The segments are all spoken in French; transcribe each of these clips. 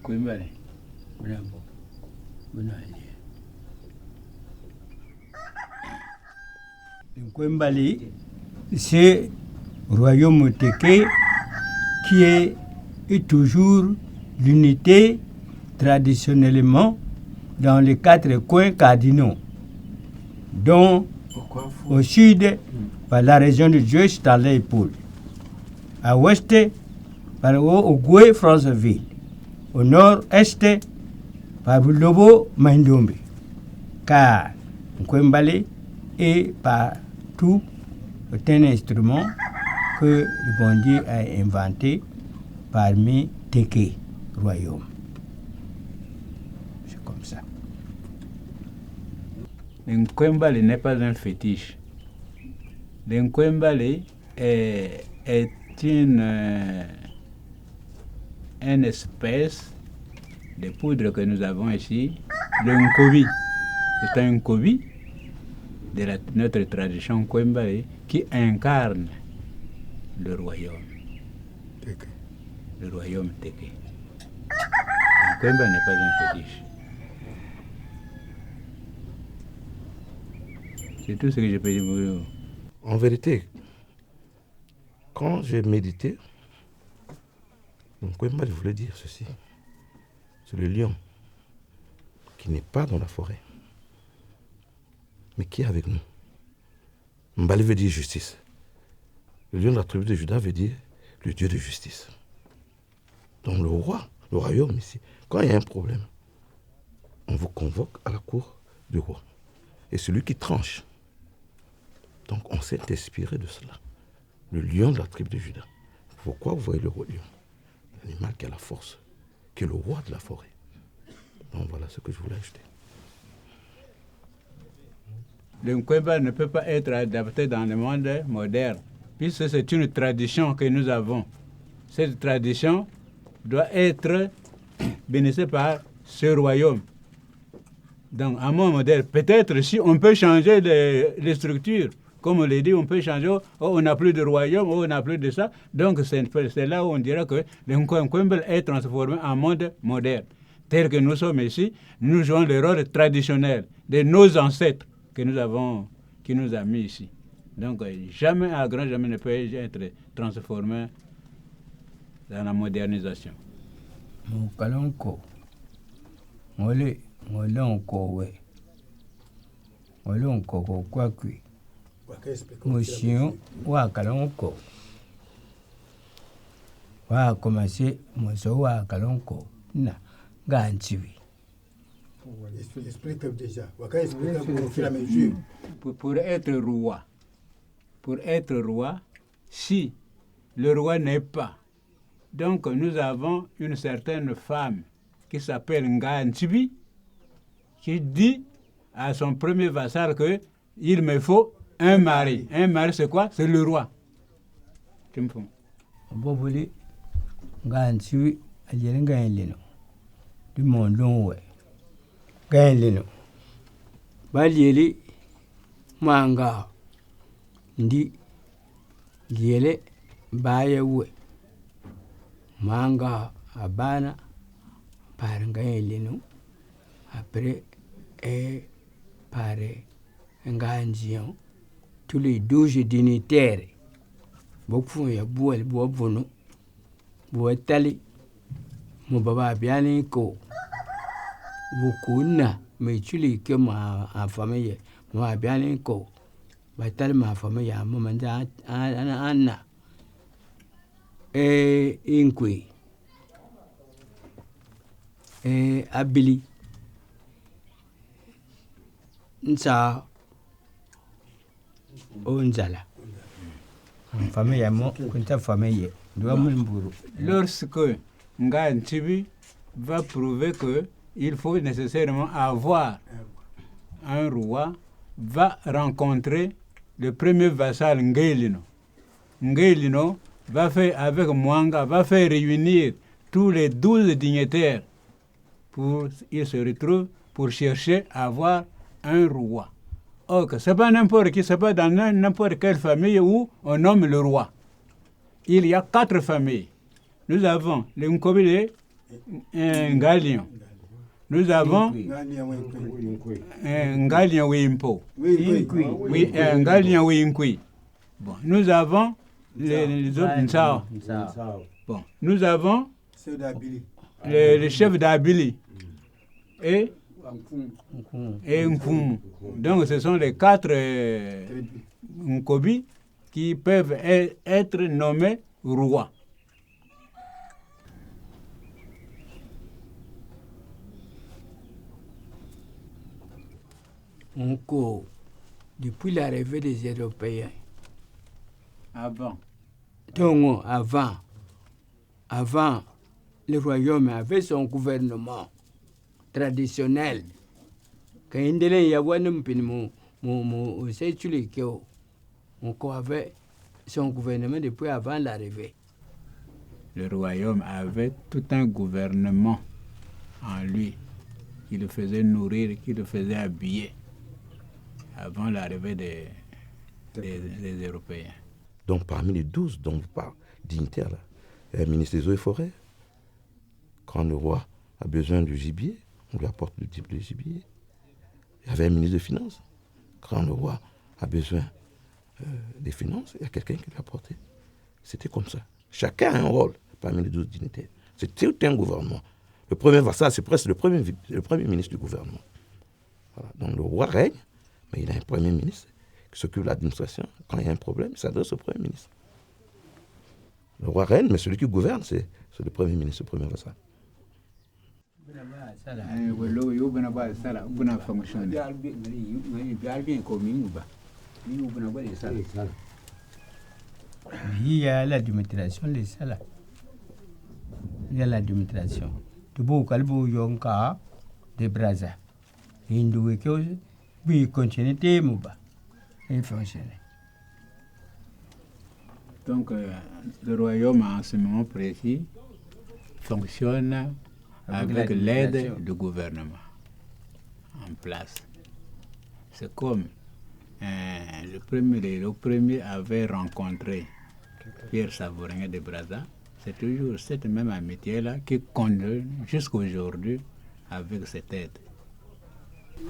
Nkwembale. Bravo. Nkwembale, c'est royaume Teke qui est toujours l'unité traditionnellement dans les 4 coins cardinaux, dont au sud, par la région de Joyce dans l'épaule, à l'ouest, par au Goué, Franceville, au nord-est, par Lobo, Maindombe, car Nkwembale est partout un instrument que le bon Dieu a inventé parmi Teke, royaume. C'est comme ça. Nkwembale n'est pas un fétiche. Nkwembale est une espèce de poudre que nous avons ici, le nkobi. C'est un nkobi de notre tradition Nkwembale qui incarne le royaume. Teke. Le royaume Teke. Nkwembale n'est pas un fétiche. C'est tout ce que je peux dire. En vérité, quand j'ai médité, Nkwembale voulait dire ceci. C'est le lion qui n'est pas dans la forêt, mais qui est avec nous. Mbale veut dire justice. Le lion de la tribu de Juda veut dire le Dieu de justice. Donc le roi, le royaume ici, quand il y a un problème, on vous convoque à la cour du roi. Et celui qui tranche. Donc on s'est inspiré de cela. Le lion de la tribu de Juda. Pourquoi vous voyez le roi lion? L'animal qui a la force, qui est le roi de la forêt. Donc voilà ce que je voulais ajouter. Le Nkwembale ne peut pas être adapté dans le monde moderne, puisque c'est une tradition que nous avons. Cette tradition doit être bénéficiée par ce royaume. Donc, à mon modèle, peut-être si on peut changer les structures, comme on l'a dit, on peut changer, on n'a plus de royaume, on n'a plus de ça. Donc, c'est là où on dira que le Nkwembale est transformé en monde moderne. Tel que nous sommes ici, nous jouons le rôle traditionnel de nos ancêtres que nous avons, qui nous a mis ici. Donc, jamais, à grand jamais, ne peut être transformé dans la modernisation. Mon kalonko, ngole onko we, ngole onko kwa kui, monsieur wa kalonko, wa commencé monsieur wa kalonko na ganchiwi. Explique déjà. Au fur et à mesure. Pour être roi, si le roi n'est pas, donc nous avons une certaine femme qui s'appelle Nganchibi, qui dit à son premier vassal que il me faut un mari. Un mari, c'est quoi? C'est le roi. Tu me fous. Boboli Nganchiwi ajere ngailino. Du mondon we. Gailino. Balieli manga ndi liele baya we. Manga abana par ngailino. Après par Nganjian, tous les 12 dignitaires. Beaucoup ya bouel bobono. Boetali. Mobaba biani ko. Bukuna me chuli ke ma famille ma biani ko. Batal ma famille a momenta anna. Inkwi. Abili. Nsa onzala. Famille à moi, quand famille, lorsque Nganchibi va prouver que il faut nécessairement avoir un roi, va rencontrer le premier vassal Ngailino. Ngailino va faire avec Mwanga, va faire réunir tous les 12 dignitaires pour ils se retrouvent pour chercher à avoir un roi. Or, ce n'est pas n'importe qui, ce n'est pas dans n'importe quelle famille où on nomme le roi. Il y a 4 familles. Nous avons les Nkobile, Ngalian. Nous avons Ngalian Wimpo. Oui, Ngalian Winkui. Bon, nous avons les autres Nsao. Bon, nous avons le chef d'Abili et Nkum. Donc ce sont les 4 Nkobi qui peuvent être nommés rois. Nko, depuis l'arrivée des Européens. Avant. Donc, avant, le royaume avait son gouvernement traditionnel. Quand il y a Nko avait son gouvernement depuis avant l'arrivée. Le royaume avait tout un gouvernement en lui qui le faisait nourrir, qui le faisait habiller avant l'arrivée des Européens. Donc parmi les 12 dont vous parlez, dignitaires, là, il y a le ministre des Eaux et Forêts. Quand le roi a besoin du gibier, on lui apporte le type de gibier. Il y avait un ministre des Finances. Quand le roi a besoin des Finances, il y a quelqu'un qui lui a apporté. C'était comme ça. Chacun a un rôle parmi les 12 dignitaires. C'est tout un gouvernement. Le premier vassal, c'est presque le premier ministre du gouvernement. Voilà. Donc le roi règne, mais il a un premier ministre qui s'occupe de l'administration. Quand il y a un problème, il s'adresse au premier ministre. Le roi règne, mais celui qui gouverne, c'est le premier ministre, le premier vassal. Il y a l'administration des salles. Il y a l'administration. Tu peux calmer Yonka de Brazza. Hindu et que oui, continuer de mouba et fonctionner. Donc, le royaume, en ce moment précis, fonctionne avec l'aide du gouvernement en place. C'est comme le premier avait rencontré Pierre Savorin de Brazza. C'est toujours cette même amitié-là qui continue jusqu'à aujourd'hui avec cette aide.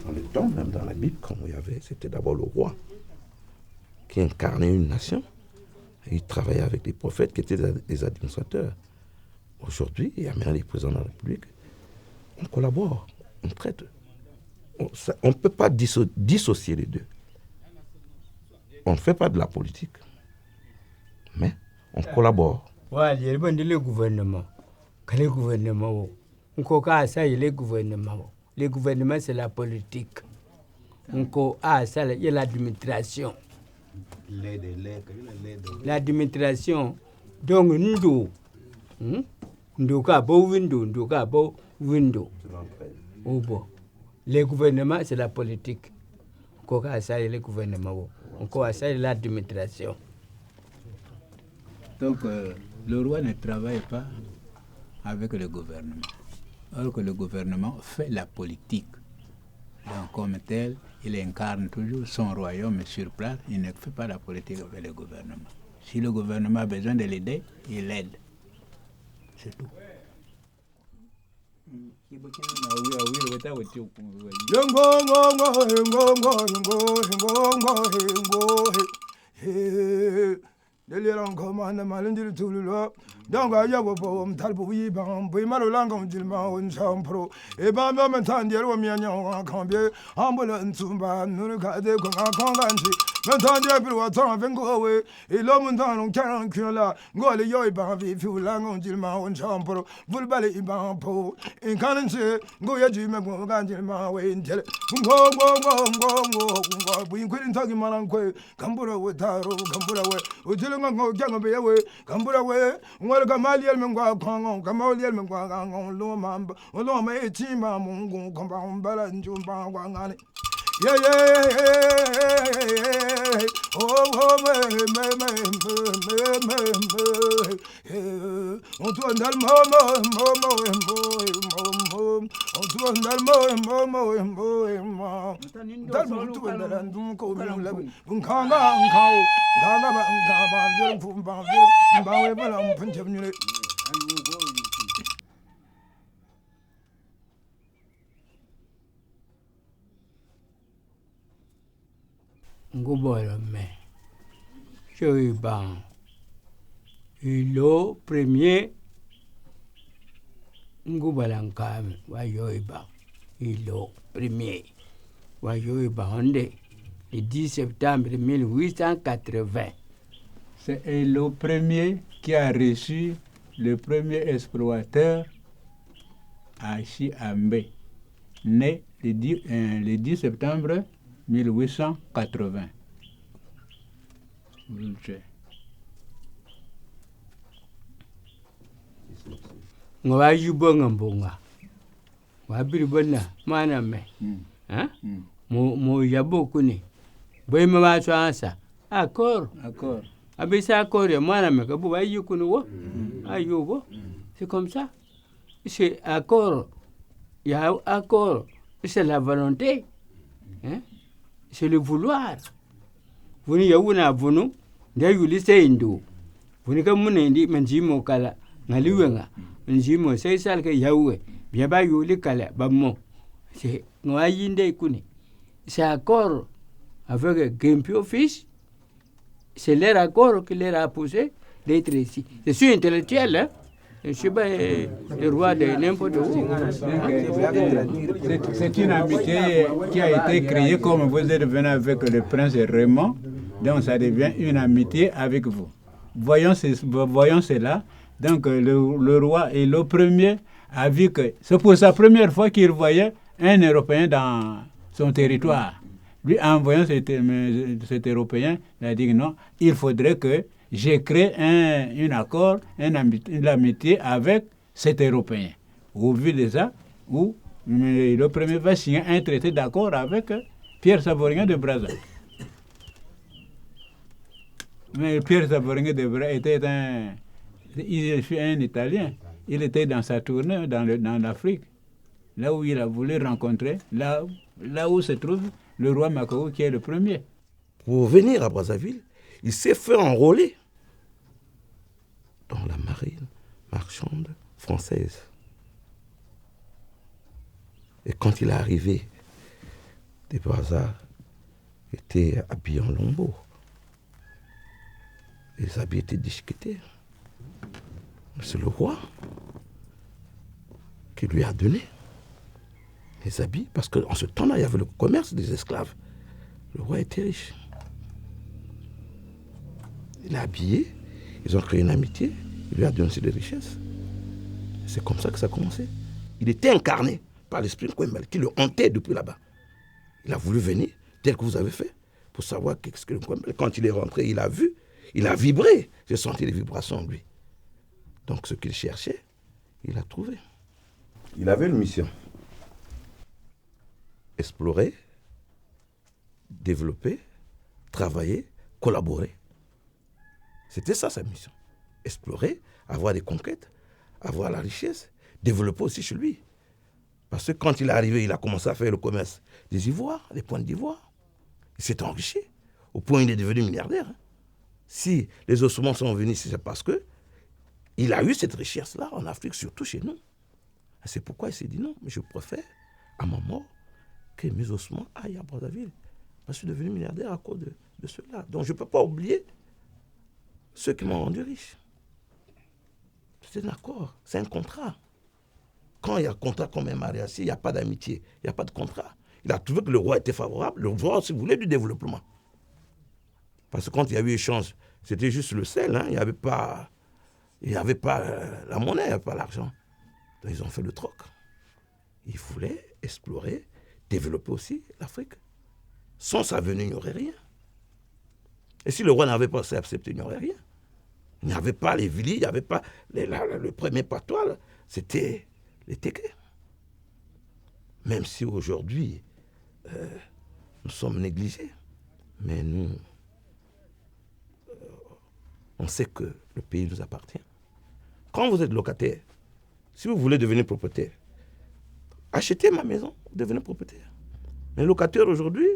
Dans le temps, même dans la Bible, comme il y avait, c'était d'abord le roi qui incarnait une nation. Et il travaillait avec des prophètes qui étaient des administrateurs. Aujourd'hui, il y a même les présidents de la République. On collabore, on traite. On ne peut pas dissocier les deux. On ne fait pas de la politique, mais on collabore. Ouais, il y a le gouvernement. Quel est le gouvernement? On a ça, il y a le gouvernement. Le gouvernement, c'est la politique. On a ça, il y a l'administration. L'administration. Donc, nous, le gouvernement, c'est la politique. On a ça, il y a le gouvernement. On a ça, il y a l'administration. Donc, le roi ne travaille pas avec le gouvernement. Alors que le gouvernement fait la politique. Donc, comme tel, il incarne toujours son royaume sur place. Il ne fait pas la politique avec le gouvernement. Si le gouvernement a besoin de l'aider, il l'aide. C'est tout. Deliran komanda malindir tululo donga yawo bom talbu yiban bu maro langam jilma on champro e ba ba man tan der wo mianya wa kambie ambola ntumba nuru ka de ko kanganji man tan der bi wa tan fen go we e lo mun tan kan kula ngole yoy ba vi fu langam jilma on champro bulbale iban po in kananse go ya ji me go gan jilma we intel go bu in kwin tagi manan ko kambura we taro kambura we ngo jango be we kambura we ngol ka maliel men gwa kongo ka maliel men gwa ngo lo mamba lo ma e chima mungu komba mbala njumba gwa ngane yeah oh me on to andal mo on to andal mo dal mo to andal ndum ko bi la bun kanga ba fu ba we bala pun chebnyule Ngoubolome. Choiban. Ilo premier. Ngoubalankame. Wayoiban. Ilo premier. Wayoiban. Le 10 septembre 1880. C'est le premier qui a reçu le premier explorateur à Chiambe, né le 10 septembre 1880. Nga yubo ngambonga. Wabiribona mana me. Mo yabo kuni. Boy ma chance. Accord. Abisa accord mana me kabu ayu kuni wo. Ayubo. C'est comme ça. C'est accord. Il y a accord. C'est la volonté. C'est le vouloir. Vous n'y a vunu. Ndayuli seindo. Vous comme munendi manjimo kala. Ngaliwenga. Njimo sai salka yawe bien ba yuli kala bammo c'est ngoyinde kuni c'est accord avec Gempio fils c'est leur accord qui leur a poussé d'être ici je suis intellectuel hein je suis pas le roi de n'importe où. C'est une amitié qui a été créée comme vous êtes venu avec le prince Raymond, donc ça devient une amitié avec vous. Voyons cela. Donc le roi est le premier a vu que c'est pour sa première fois qu'il voyait un Européen dans son territoire. Lui, en voyant cet Européen, il a dit non, il faudrait que j'ai créé un accord, une amitié avec cet Européen. Au vu de ça, où le premier va signer un traité d'accord avec Pierre Savorin de Brazza. Mais Pierre Savorin de Brazza était un Italien. Il était dans sa tournée dans l'Afrique, là où il a voulu rencontrer, là où se trouve le roi Macao qui est le premier. Pour venir à Brazzaville, il s'est fait enrôler dans la marine marchande française. Et quand il est arrivé, des Brazza étaient habillés en lombo. Les habits étaient déchiquetés. C'est le roi qui lui a donné les habits, parce qu'en ce temps-là, il y avait le commerce des esclaves. Le roi était riche. Il l'a habillé, ils ont créé une amitié, il lui a donné des richesses. C'est comme ça que ça a commencé. Il était incarné par l'esprit de Nkwembele, qui le hantait depuis là-bas. Il a voulu venir, tel que vous avez fait, pour savoir qu'est-ce que Nkwembele. Quand il est rentré, il a vu, il a vibré. J'ai senti les vibrations en lui. Donc ce qu'il cherchait, il a trouvé. Il avait une mission. Explorer, développer, travailler, collaborer. C'était ça sa mission. Explorer, avoir des conquêtes, avoir la richesse, développer aussi chez lui. Parce que quand il est arrivé, il a commencé à faire le commerce des ivoires, les pointes d'ivoire. Il s'est enrichi, au point où il est devenu milliardaire. Si les Ossements sont venus, c'est parce que il a eu cette richesse-là en Afrique, surtout chez nous. C'est pourquoi il s'est dit non, mais je préfère, à ma mort, que mes ossements aillent à Brazzaville. Je suis devenu milliardaire à cause de cela. Donc je ne peux pas oublier ceux qui m'ont rendu riche. C'est un accord, c'est un contrat. Quand il y a un contrat comme un mariage, il n'y a pas d'amitié, il n'y a pas de contrat. Il a trouvé que le roi était favorable, le roi aussi voulait du développement. Parce que quand il y a eu échange, c'était juste le sel, hein, il n'y avait pas la monnaie, il n'y avait pas l'argent. Donc ils ont fait le troc. Ils voulaient explorer, développer aussi l'Afrique. Sans sa venue, il n'y aurait rien. Et si le roi n'avait pas accepté, il n'y aurait rien. Il n'y avait pas les Vili, il n'y avait pas le premier patois, c'était les Téké. Même si aujourd'hui, nous sommes négligés, mais nous, on sait que le pays nous appartient. Quand vous êtes locataire, si vous voulez devenir propriétaire, achetez ma maison, devenez propriétaire. Mais le locataire aujourd'hui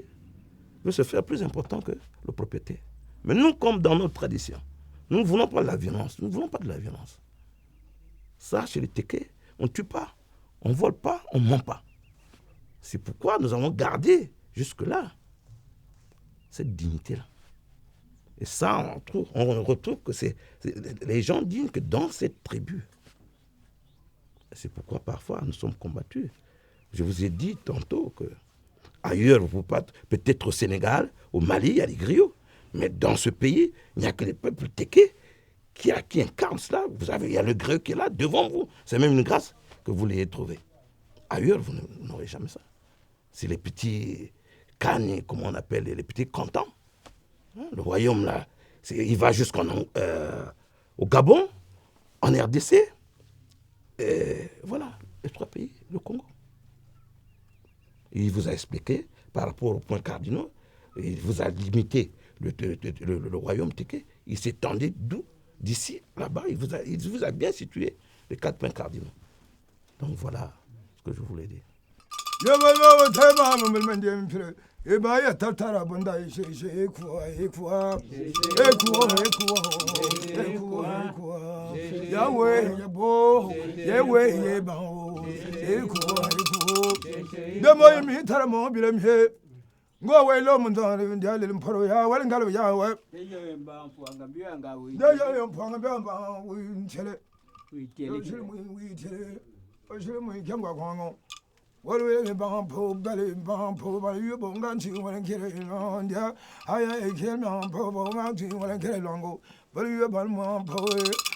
veut se faire plus important que le propriétaire. Mais nous, comme dans notre tradition, nous ne voulons pas de la violence. Nous ne voulons pas de la violence. Ça, chez les Téké, on ne tue pas, on ne vole pas, on ne ment pas. C'est pourquoi nous avons gardé jusque-là cette dignité-là. Et ça, on retrouve que les gens disent que dans cette tribu. C'est pourquoi parfois nous sommes combattus. Je vous ai dit tantôt que ailleurs, peut-être au Sénégal, au Mali, il y a les griots. Mais dans ce pays, il n'y a que les peuples tékés qui incarnent cela. Il y a le griot qui est là devant vous. C'est même une grâce que vous l'ayez trouvé. Ailleurs, vous n'aurez jamais ça. C'est les petits cannes, comme on appelle, les petits cantons. Le royaume, là, il va jusqu'au Gabon, en RDC, et voilà, les 3 pays, le Congo. Il vous a expliqué, par rapport aux points cardinaux, il vous a limité le royaume téké. Il s'étendait d'ici, là-bas, il vous a bien situé les 4 points cardinaux. Donc voilà ce que je voulais dire. Ebaya tatara bunda ekwa Yahweh yabo Yahweh yebao ekwa Demo yimi tara mo bilem he Ngo we lo mun don ndiale mporo ya wal ngalo ya we Deyo mba mpuanga bianga wi Deyo mpuanga bianga wi nchele wi tele o shele mu kyangwa kwango Walwe bang po bali bang po bali yu bong gan chi wan kere non dia aya e kel man po bong gan chi wan kere longo bali yu bal man po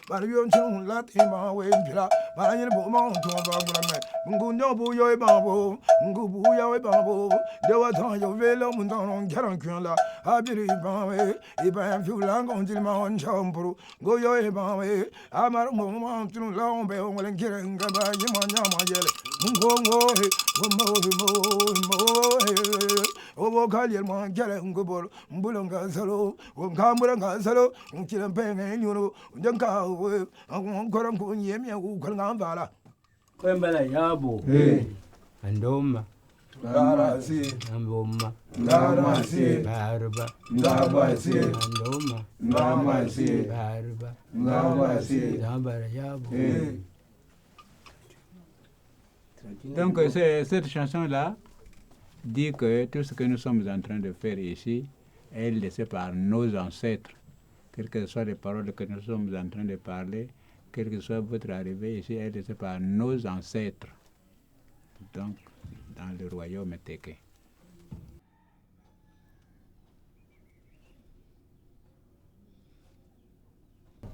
bali yu chung lat i ma we pila bali yin bo ma to ba gula me ngu nyo bu yo e bang bo ngu bu ya e bang bo de wa tan yo ve lo mun don kyan kyan la a bi ri bang we i ba fu lang gong ji ma on chom pro go yo e bang we a ma mo ma chung la on be wan kere nga ba yi ma nya ma yele Ngo Obo Kali Mon Kala Ngobor, Mbulanga Salo, Kamburanga Salo, Unkilan Peng and Yuro, Janka, Koram Yemia, Ukangamvala. Kwembala yabo. Andoma. Lara si. Amboma. Lara si. Barba. Ngaba si. Andoma. Ngaba si. Barba. Ngaba si. Dambara yabo. Donc cette chanson-là dit que tout ce que nous sommes en train de faire ici est laissé par nos ancêtres. Quelles que soient les paroles que nous sommes en train de parler, quelle que soit votre arrivée ici, est laissée par nos ancêtres. Donc, dans le royaume téké.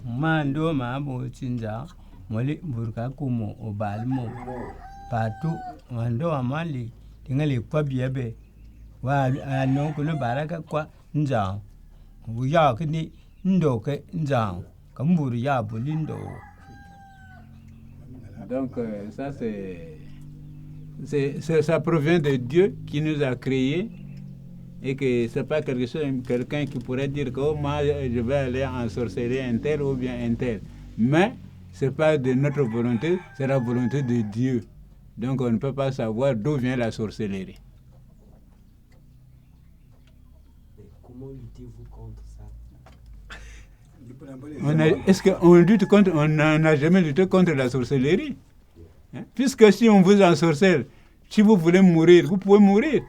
Mando ma bo chinza moli burka kumo obalmo patu mando amali tingali kwa biebe wa no kuno baraka kwa nza uya kini ndo ke nza kamburu ya bolindo. Donc ça provient de Dieu qui nous a créés et que c'est pas quelqu'un qui pourrait dire que oh, moi je vais aller ensorceler un tel ou bien un tel. Mais c'est pas de notre volonté, c'est la volonté de Dieu. Donc on ne peut pas savoir d'où vient la sorcellerie. Mais comment luttez-vous contre ça? Est-ce qu'on lutte contre? On n'a jamais lutté contre la sorcellerie. Hein? Puisque si on vous ensorcelle, si vous voulez mourir, vous pouvez mourir.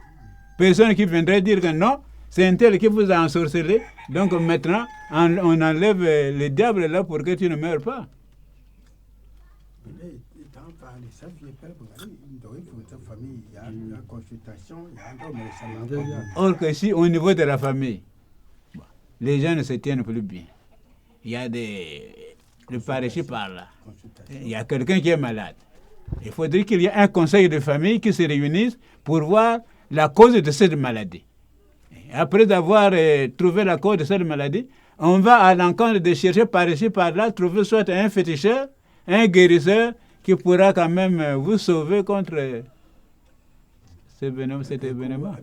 Personne qui viendrait dire que non, c'est un tel qui vous a ensorcelé. Donc maintenant, on enlève le diable là pour que tu ne meurs pas. Or que si au niveau de la famille, les gens ne se tiennent plus bien. Il y a le parachute par là. Il y a quelqu'un qui est malade. Il faudrait qu'il y ait un conseil de famille qui se réunisse pour voir la cause de cette maladie. Après avoir trouvé la cause de cette maladie, on va à l'encontre de chercher par ici, par là, trouver soit un féticheur, un guérisseur qui pourra quand même vous sauver contre cet événement.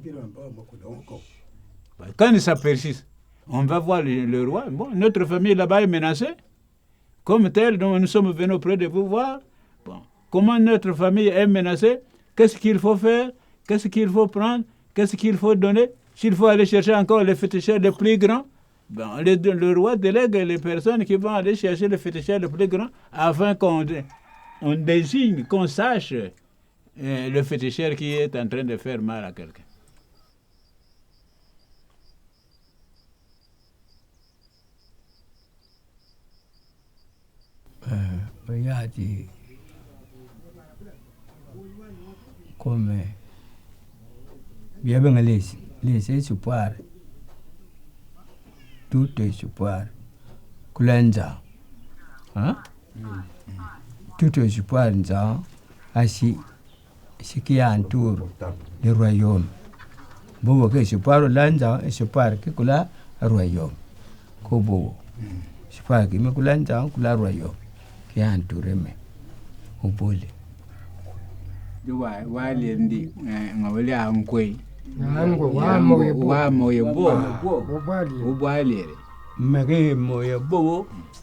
Quand ça persiste, on va voir le roi. Bon, notre famille là-bas est menacée. Comme tel, donc nous sommes venus auprès de vous voir. Bon, comment notre famille est menacée? Qu'est-ce qu'il faut faire? Qu'est-ce qu'il faut prendre? Qu'est-ce qu'il faut donner? S'il faut aller chercher encore les féticheurs les plus grands, bon, le roi délègue les personnes qui vont aller chercher les féticheurs les plus grands afin qu'on désigne, qu'on sache le féticheur qui est en train de faire mal à quelqu'un. Regarde, comme bien les espoirs, tout espoir, Kulanza, hein? Tout espoir, ainsi ce qui entoure le royaume. Bobo que espoir Lanza, espoir que kula royaume. Kobo, espoir que me Kulanza, kula royaume, qui entoure me. Obole. Wa lendi ngawali ankwe. Wa moye bo. Ubali. Ubali.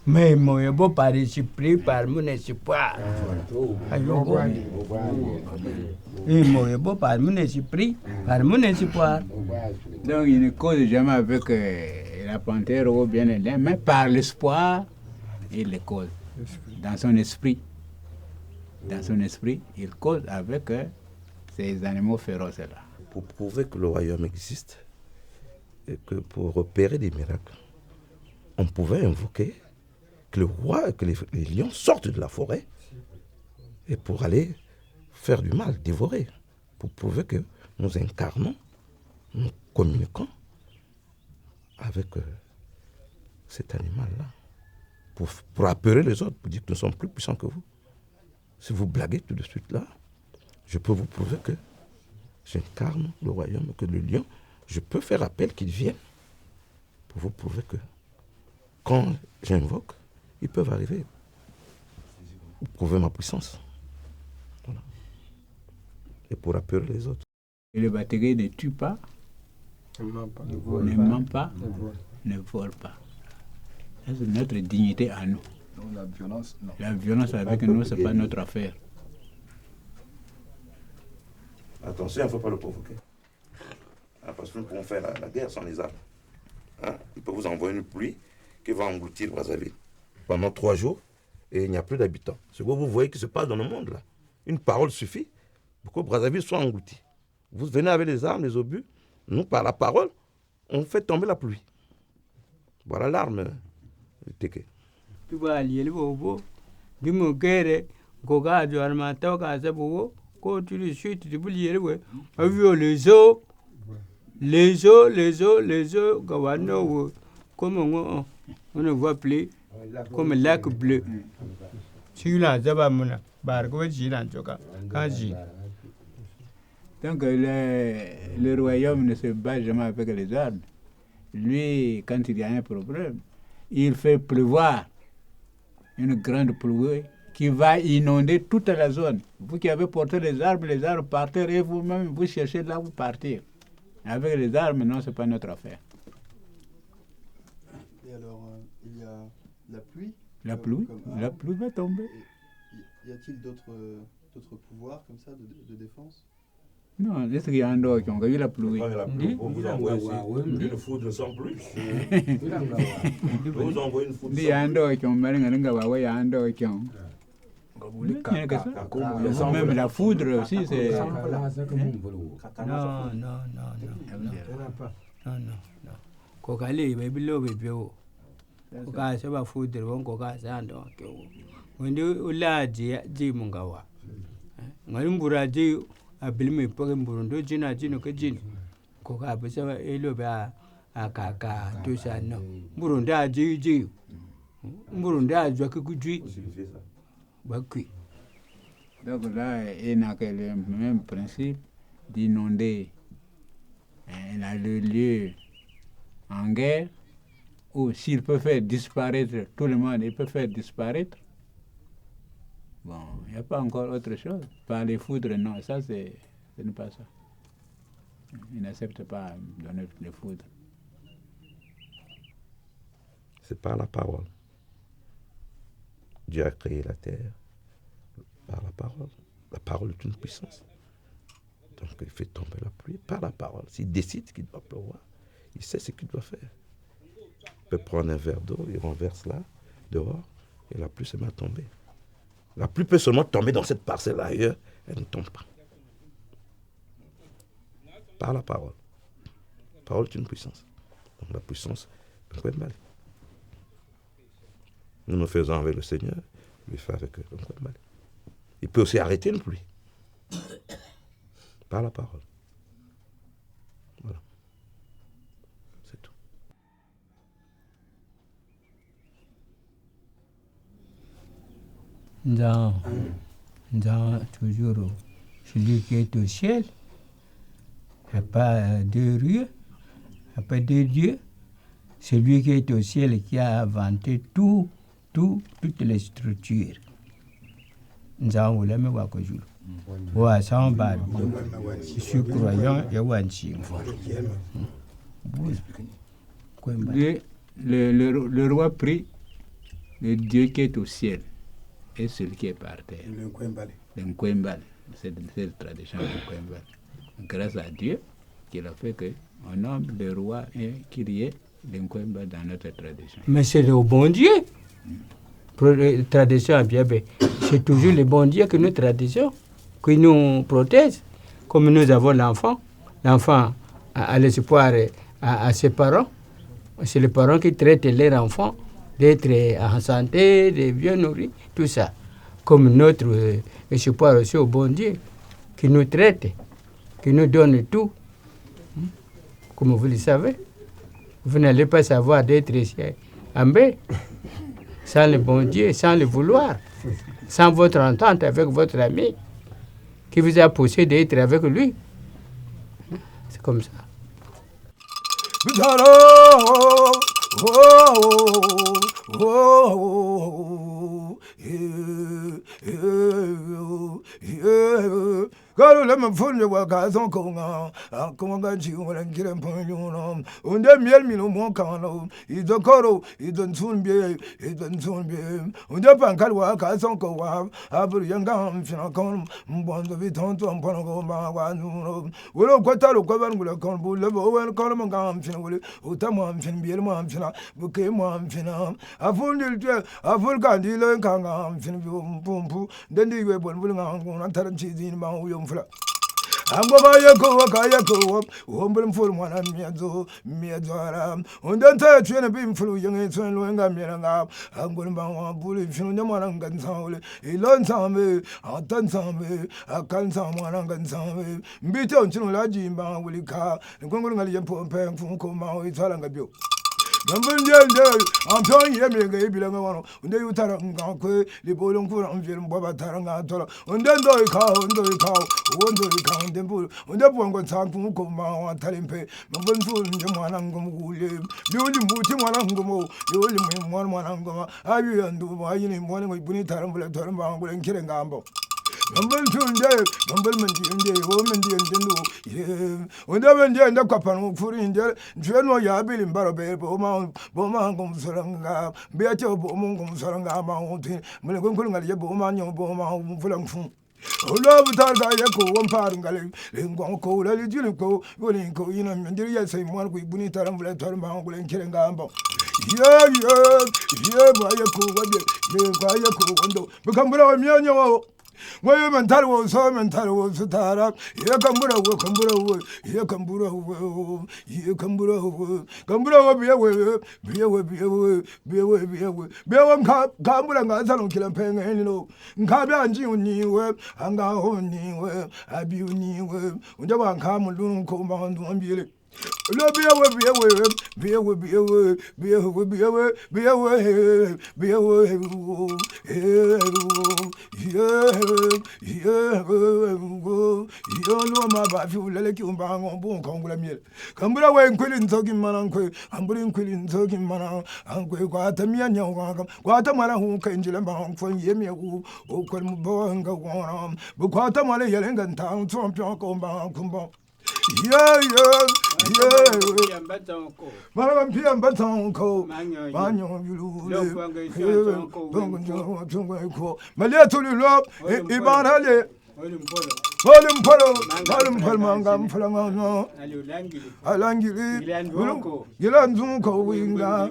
Mais moye bo participer par mon espoir. Ayo. Et moye bo par mon esprit, par mon espoir. Donc il ne cause jamais avec la panthère ou bien les mais par l'espoir, il le cause. Dans son esprit. Dans son esprit, il cause avec ces animaux féroces-là. Pour prouver que le royaume existe et que pour repérer des miracles, on pouvait invoquer que le roi, que les lions sortent de la forêt et pour aller faire du mal, dévorer, pour prouver que nous incarnons, nous communiquons avec cet animal-là, pour apeurer les autres, pour dire que nous sommes plus puissants que vous. Si vous blaguez tout de suite là, je peux vous prouver que j'incarne le royaume, que le lion, je peux faire appel qu'il vienne pour vous prouver que quand j'invoque, ils peuvent arriver pour prouver ma puissance. Voilà. Et pour apeurer les autres. Et le batterie ne tue pas, ne ment pas, ne vole pas. Ça, c'est notre dignité à nous. Non, la violence, non. La violence avec nous, ce n'est pas notre affaire. Attention, il ne faut pas le provoquer. Parce que nous pouvons faire la guerre sans les armes. Il peut vous envoyer une pluie qui va engloutir Brazzaville pendant 3 jours et il n'y a plus d'habitants. Ce que vous voyez qui se passe dans le monde là. Une parole suffit pour que Brazzaville soit englouti. Vous venez avec les armes, les obus. Nous, par la parole, on fait tomber la pluie. Voilà l'arme du Téké. Tu vas allier le bobo, du moquere, goga, du armata, casa bobo, quand tu le chutes, tu peux lier le ouais. A vu les eaux, Gawano, comme on ne voit plus, comme un lac bleu. Si la Zabamona, Bargo, Gilan, Joka, Kaji. Donc le royaume ne se bat jamais avec les armes. Lui, quand il y a un problème, il fait pleuvoir une grande pluie qui va inonder toute la zone. Vous qui avez porté les arbres par terre et vous-même, vous cherchez là où partir. Avec les armes, non, ce n'est pas notre affaire. Et alors, il y a la pluie. La pluie va tomber. Y a-t-il d'autres pouvoirs comme ça de défense? Non, est-ce qu'il y a un dehors qui ont vu la pluie? On vous envoie une foudre sans pluie. Vous envoie une foudre Il y a un dehors qui ont marre, il y a un dehors qui ont. Même la foudre aussi, c'est. Non. Kokali, baby, love you. Koka, Saba food, the one Koka Sand on Kyo. When you large Jimungawa. Marimbura Ji, I believe me, Pogimburundo, Gina, Gino Kajin. Koka, Besava, Eloba, Akaka, Tusano. Burunda, Ji. Burunda, Jackuji. Bakui. Donc là, il n'a que le même principe d'inonder le lieu en guerre, ou s'il peut faire disparaître tout le monde, il peut faire disparaître. Bon, il n'y a pas encore autre chose. Par les foudres, non, ça ce n'est pas ça. Il n'accepte pas de donner les foudres. C'est par la parole. Dieu a créé la terre par la parole. La parole est une puissance. Donc il fait tomber la pluie par la parole. S'il décide qu'il doit pleuvoir, il sait ce qu'il doit faire. Il peut prendre un verre d'eau, il renverse là, dehors, et la pluie se met à tomber. La pluie peut seulement tomber dans cette parcelle ailleurs, elle ne tombe pas. Par la parole. La parole est une puissance. Donc la puissance peut être mal. Nous nous faisons avec le Seigneur, lui fait avec Nkwembale. Il peut aussi arrêter une pluie. Par la parole. Voilà. C'est tout. Dans toujours celui qui est au ciel, il n'y a pas deux rues, il n'y a pas deux dieux. Celui qui est au ciel et qui a inventé toutes les structures. Nous avons le même Wakojulu. Ouais, ça en bas. Je suis croyant, il y a Wanchi. Le roi prie le Dieu qui est au ciel et celui qui est par terre. Le Nkwembale. C'est la tradition de Nkwembale. Grâce à Dieu, qu'il a fait qu'on nomme le roi et qu'il y ait le Nkwembale dans notre tradition. Mais c'est le bon Dieu. Pour la tradition bien, c'est toujours le bon Dieu que nous traditions, qui nous protège. Comme nous avons l'enfant a l'espoir à ses parents. C'est les parents qui traitent leurs enfants d'être en santé, de bien nourris, tout ça. Comme notre espoir aussi au bon Dieu, qui nous traite, qui nous donne tout. Comme vous le savez, vous n'allez pas savoir d'être en bas, sans le bon Dieu, sans le vouloir, sans votre entente avec votre ami, qui vous a poussé d'être avec lui. C'est comme ça. Garo le me fonde wa ka son ko nga ko nga ji wala ngire ponyo no unde miel mi no mo kan no I do koro I do tun be unde pankal wa ka son ko wa abur yanga mfina kon mbondo bi ton ton pono ko ma wa no wolo ko talo ko ban gula kon bu le bo wen kon mo ga mfina wolo utamo mfina biel mo mfina bu ke mo mfina afundil te aful kan di le kan ga mfina bi pumpu dendi we bon bul nga ngona taran ci din ma uyum fula Ambo ya ko wombul ful mwana miazo undanta twene bim fulu yange twen loenga miranga angol ba bulu finu ne mwana ngansaule ilon sambe atan sambe akan samwana ngansambe mbite onchino laji mba wulika ngongol ngali yempo mpe mfuko ma itala ngabyo Nambunjende, Anton Yemega Bilanga one, and they utara ngakwe, the bolon for Amjim Baba Taranga, and then do cow, and do cow, one do count the bull, and the one got Sankum Koma, Talimpe, Mabunful, Jamanangum, William, the only Mutimanangomo, the only one Manangoma, I will undo my in morning with Bunitaram, Turamba, and Kirangambo. Number 2 day, Numbleman day, woman day, when they went there in the Capan for India, General Yabil in Barabe, Boma Saranga, Beato Bomon Saranga Mountain, Melagunga Boman, Boma, Fulang. Love Targa Yako, one part in Galley, in Gonco, Lilico, Golinco, in a Mandaria, same one with Bunitaram, Turamba, and Kirangambo. Yeah, by a cool window, become brother Miano. Why mental so mental tara, here Cambura, here Cambura, be away, Cambura, Gazan, Kilampang, and no, Cabia, Juni, and Gahoni, Abu, when the one come alone, come on, one billet. Be Yeah. Madame Pierre Batonco, Magnon, Malia to the love, Ibanale, Volume Polo, Mangam Flamano, Alangili, Gilan Zunco, Winga,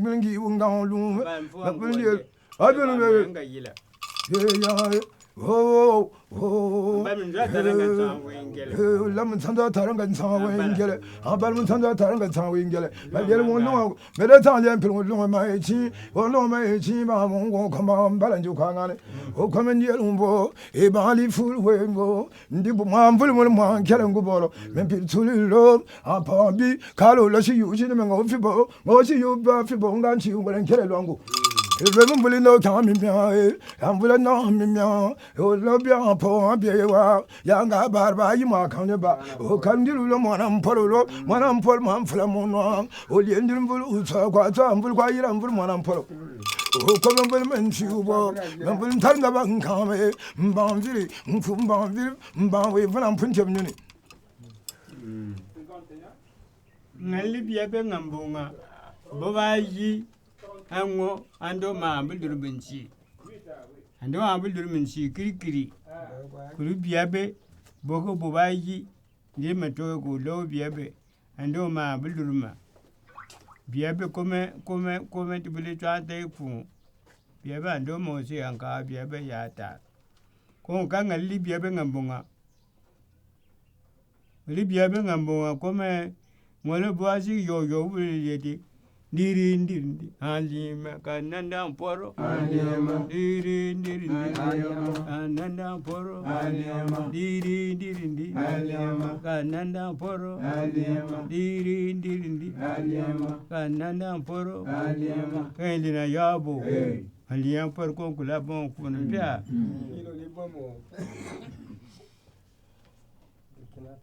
Mingi Wunga, I don't know. oh oh ba min da tara ga ta wengele lam sanda taran kan sa wengele abal mun sanda taran kan sa wengele ba yel won no me da tan len pil won no mai chi won no mai chi ba mon ko kama balan ju ka ngane o kama yel bo e ba li ful wengo ndi bu ma ful mo ma kele ngu bolo men pil tulilo a pa bi kalo la shi yu shi me ngo fi bo ngo shi yu ba fi bo ngan chi ngalen kele longu Even bully no time in me, and will not me, oh, love your poor bewa, young barba, you mark on the bar, oh, can you do one and polo, one and polo, man, flamon, oh, the Indian bull, so quite a humble, quiet and full one and polo. Oh, come on, men, you walk, and will turn the back and come, Bamviri, Bamviri, Bamway, when I'm printing unit. ngali biya be ngambunga babaji ango ando ma buldur binci ando ma buldur binci kirikiri kulu biya be boko babaji je mato ko lo biya be ando ma buldur ma biya be come tibule chante fu biya be ando mo se anka biya be yata ko ka ngali biya be ngambunga biya be ngambunga come ngole boasi yo bulidi Dirindi, Alima, Cananda Poro, Alima, Dirindi, Cananda Poro, Alima, Dirindi, Alima, Cananda Poro, Alima, Dirindi, Alima, Cananda Poro, Alima, Kendina Yabo, Aliam per concula bon Punapia.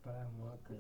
Pas moi que